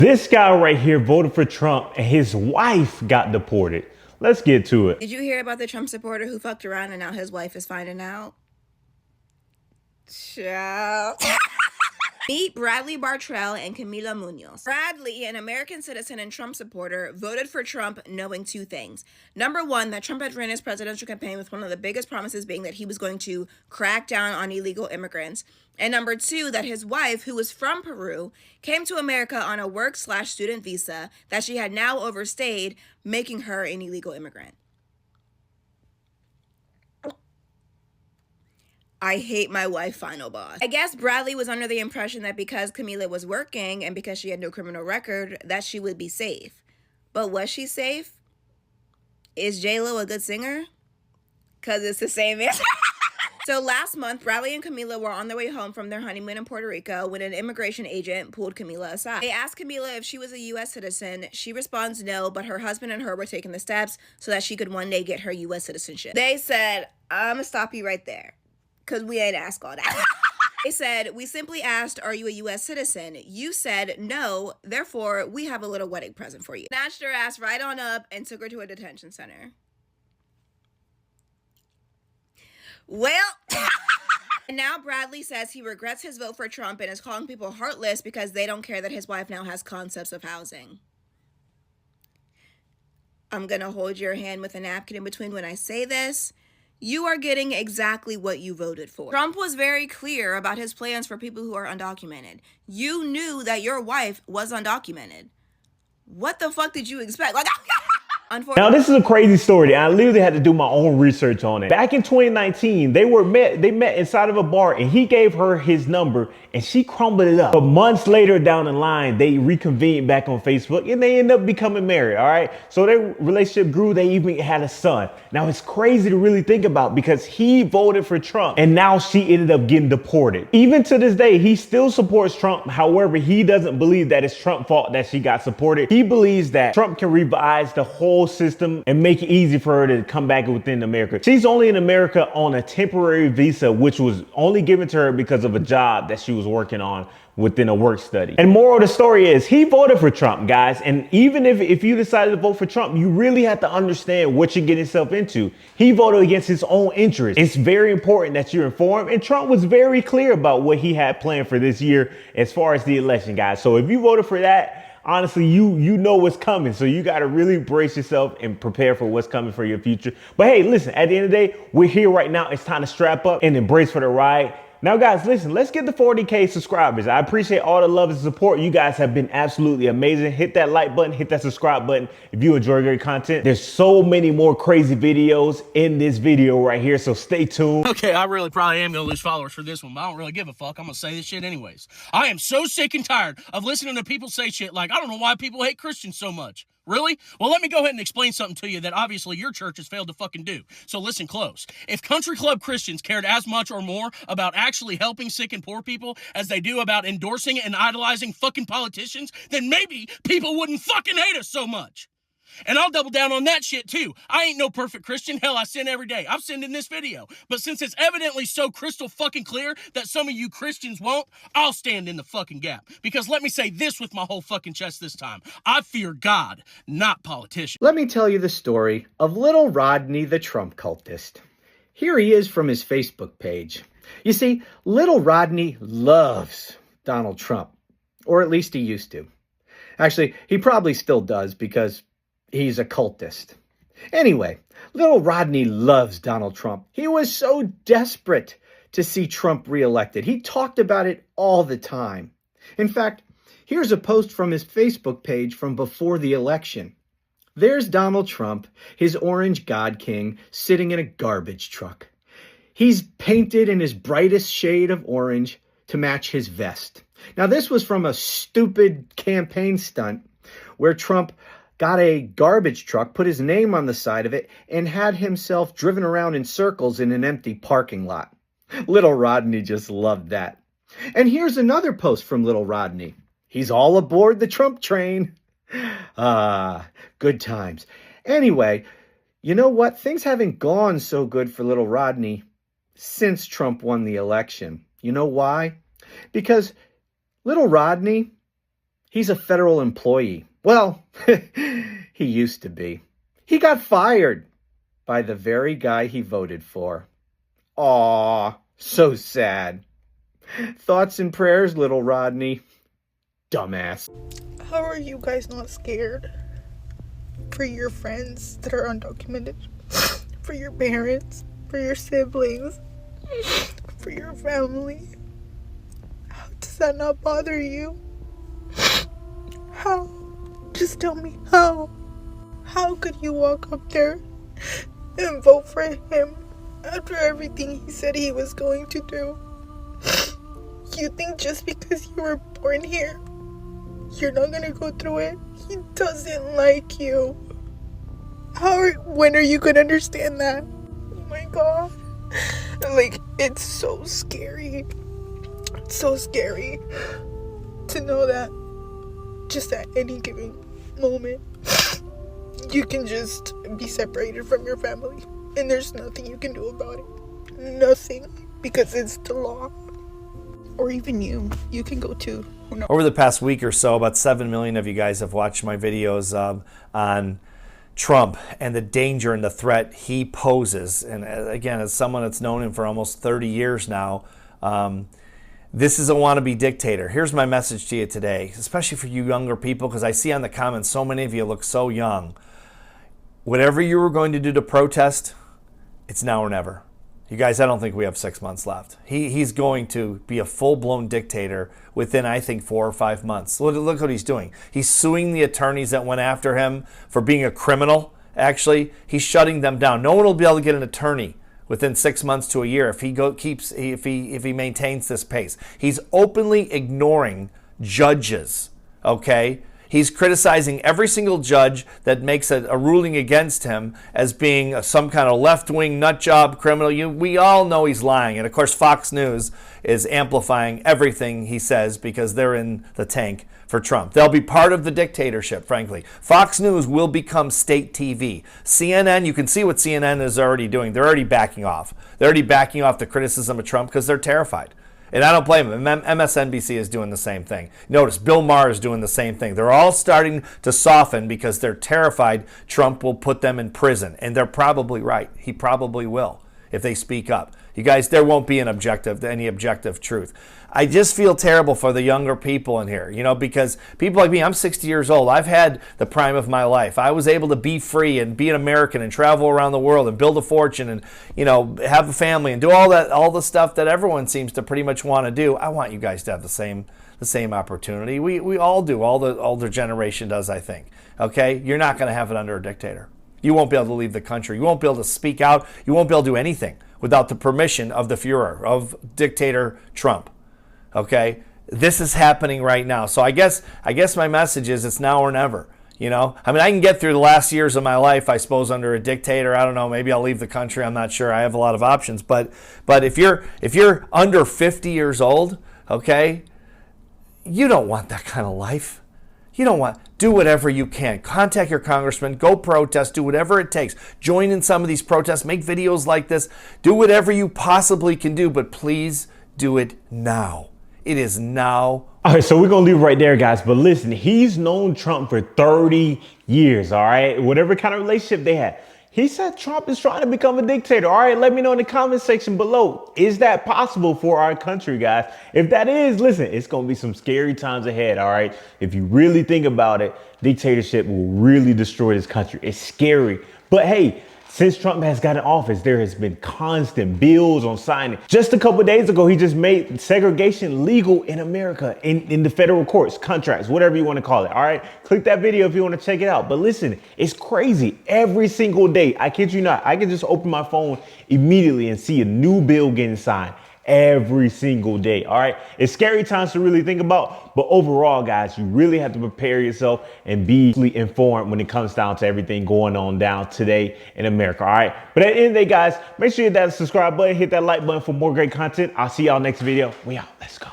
This guy right here voted for Trump and his wife got deported. Let's get to it. Did you hear about the Trump supporter who fucked around and now his wife is finding out? Ciao. Meet Bradley Bartrell and Camila Munoz. Bradley, an American citizen and Trump supporter, voted for Trump knowing two things. Number one, that Trump had ran his presidential campaign with one of the biggest promises being that he was going to crack down on illegal immigrants. And number two, that his wife, who was from Peru, came to America on a work/student visa that she had now overstayed, making her an illegal immigrant. I hate my wife, final boss. I guess Bradley was under the impression that because Camila was working and because she had no criminal record, that she would be safe. But was she safe? Is J-Lo a good singer? Because it's the same answer. So last month, Bradley and Camila were on their way home from their honeymoon in Puerto Rico when an immigration agent pulled Camila aside. They asked Camila if she was a U.S. citizen. She responds no, but her husband and her were taking the steps so that she could one day get her U.S. citizenship. They said, I'm going to stop you right there, because we ain't asked all that. They said, we simply asked, are you a U.S. citizen? You said no, therefore we have a little wedding present for you. Snatched her ass right on up and took her to a detention center. Well, and now Bradley says he regrets his vote for Trump and is calling people heartless because they don't care that his wife now has concepts of housing. I'm gonna hold your hand with a napkin in between when I say this. You are getting exactly what you voted for. Trump was very clear about his plans for people who are undocumented. You knew that your wife was undocumented. What the fuck did you expect? Like, Now, this is a crazy story. I literally had to do my own research on it. Back in 2019, they met inside of a bar and he gave her his number and she crumbled it up. But months later down the line, they reconvened back on Facebook and they ended up becoming married, all right? So their relationship grew. They even had a son. Now, it's crazy to really think about because he voted for Trump and now she ended up getting deported. Even to this day, he still supports Trump. However, he doesn't believe that it's Trump's fault that she got supported. He believes that Trump can revise the whole system and make it easy for her to come back within America. She's only in America on a temporary visa, which was only given to her because of a job that she was working on within a work study. And moral of the story is he voted for Trump, guys. And even if you decided to vote for Trump, you really have to understand what you're getting yourself into. He voted against his own interests. It's very important that you're informed. And Trump was very clear about what he had planned for this year as far as the election, guys. So if you voted for that, honestly, you know what's coming. So you got to really brace yourself and prepare for what's coming for your future. But hey, listen, at the end of the day, we're here right now. It's time to strap up and embrace for the ride. Now, guys, listen, let's get to 40K subscribers. I appreciate all the love and support. You guys have been absolutely amazing. Hit that like button, hit that subscribe button if you enjoy great content. There's so many more crazy videos in this video right here, so stay tuned. Okay, I really probably am going to lose followers for this one, but I don't really give a fuck. I'm going to say this shit anyways. I am so sick and tired of listening to people say shit like, I don't know why people hate Christians so much. Really? Well, let me go ahead and explain something to you that obviously your church has failed to fucking do. So listen close. If country club Christians cared as much or more about actually helping sick and poor people as they do about endorsing and idolizing fucking politicians, then maybe people wouldn't fucking hate us so much. And I'll double down on that shit too. I ain't no perfect Christian. Hell, I sin every day. I've sinned in this video. But since it's evidently so crystal fucking clear that some of you Christians won't, I'll stand in the fucking gap. Because let me say this with my whole fucking chest this time. I fear God, not politicians. Let me tell you the story of little Rodney the Trump cultist. Here he is from his Facebook page. You see, little Rodney loves Donald Trump. Or at least he used to. Actually, he probably still does because he's a cultist. Anyway, little Rodney loves Donald Trump. He was so desperate to see Trump reelected. He talked about it all the time. In fact, here's a post from his Facebook page from before the election. There's Donald Trump, his orange God King, sitting in a garbage truck. He's painted in his brightest shade of orange to match his vest. Now, this was from a stupid campaign stunt where Trump got a garbage truck, put his name on the side of it, and had himself driven around in circles in an empty parking lot. Little Rodney just loved that. And here's another post from little Rodney. He's all aboard the Trump train. Ah, good times. Anyway, you know what? Things haven't gone so good for little Rodney since Trump won the election. You know why? Because little Rodney He's a federal employee. Well, he used to be. He got fired by the very guy he voted for. Aw, so sad. Thoughts and prayers, little Rodney. Dumbass. How are you guys not scared? For your friends that are undocumented, for your parents, for your siblings, for your family. How does that not bother you? How? Just tell me how. How could you walk up there and vote for him after everything he said he was going to do? You think just because you were born here, you're not gonna go through it? He doesn't like you. When are you gonna understand that? Oh my god. Like, it's so scary. It's so scary to know that just at any given moment, you can just be separated from your family. And there's nothing you can do about it. Nothing. Because it's the law. Or even you can go too. Over the past week or so, about 7 million of you guys have watched my videos on Trump and the danger and the threat he poses. And again, as someone that's known him for almost 30 years now, this is a wannabe dictator. Here's my message to you today, especially for you younger people, because I see on the comments so many of you look so young. Whatever you were going to do to protest, it's now or never. You guys, I don't think we have 6 months left. He's going to be a full-blown dictator within, I think, 4 or 5 months. Look what he's doing. He's suing the attorneys that went after him for being a criminal. Actually, he's shutting them down. No one will be able to get an attorney within 6 months to a year if he maintains this pace. He's openly ignoring judges. Okay. He's criticizing every single judge that makes a ruling against him as being some kind of left-wing nutjob criminal. We all know he's lying. And of course, Fox News is amplifying everything he says because they're in the tank for Trump. They'll be part of the dictatorship, frankly. Fox News will become state TV. CNN, you can see what CNN is already doing. They're already backing off. They're already backing off the criticism of Trump because they're terrified. And I don't blame him. MSNBC is doing the same thing. Notice Bill Maher is doing the same thing. They're all starting to soften because they're terrified Trump will put them in prison. And they're probably right. He probably will if they speak up. You guys, there won't be any objective truth. I just feel terrible for the younger people in here, because people like me, I'm 60 years old. I've had the prime of my life. I was able to be free and be an American and travel around the world and build a fortune and, have a family and do all the stuff that everyone seems to pretty much want to do. I want you guys to have the same opportunity. We all do. All the older generation does, I think. Okay? You're not going to have it under a dictator. You won't be able to leave the country. You won't be able to speak out. You won't be able to do anything without the permission of the Führer, of dictator Trump. Okay? This is happening right now. So I guess my message is it's now or never. I can get through the last years of my life, I suppose, under a dictator. I don't know. Maybe I'll leave the country. I'm not sure. I have a lot of options. But if you're under 50 years old, okay, you don't want that kind of life. Do whatever you can. Contact your congressman. Go protest. Do whatever it takes. Join in some of these protests. Make videos like this. Do whatever you possibly can do, but please do it now. It is now. All right, so we're going to leave it right there, guys. But listen, he's known Trump for 30 years, all right? Whatever kind of relationship they had. He said Trump is trying to become a dictator. All right, let me know in the comment section below. Is that possible for our country, guys? If that is, listen, it's going to be some scary times ahead, all right? If you really think about it, dictatorship will really destroy this country. It's scary. But hey, since Trump has got in office, there has been constant bills on signing. Just a couple of days ago, he just made segregation legal in America, in the federal courts, contracts, whatever you want to call it. All right, click that video if you want to check it out. But listen, it's crazy. Every single day, I kid you not, I can just open my phone immediately and see a new bill getting signed. Every single day. All right. It's scary times to really think about. But overall, guys, you really have to prepare yourself and be informed when it comes down to everything going on down today in America. All right. But at the end of the day, guys, make sure you hit that subscribe button, hit that like button for more great content. I'll see y'all next video. We out. Let's go.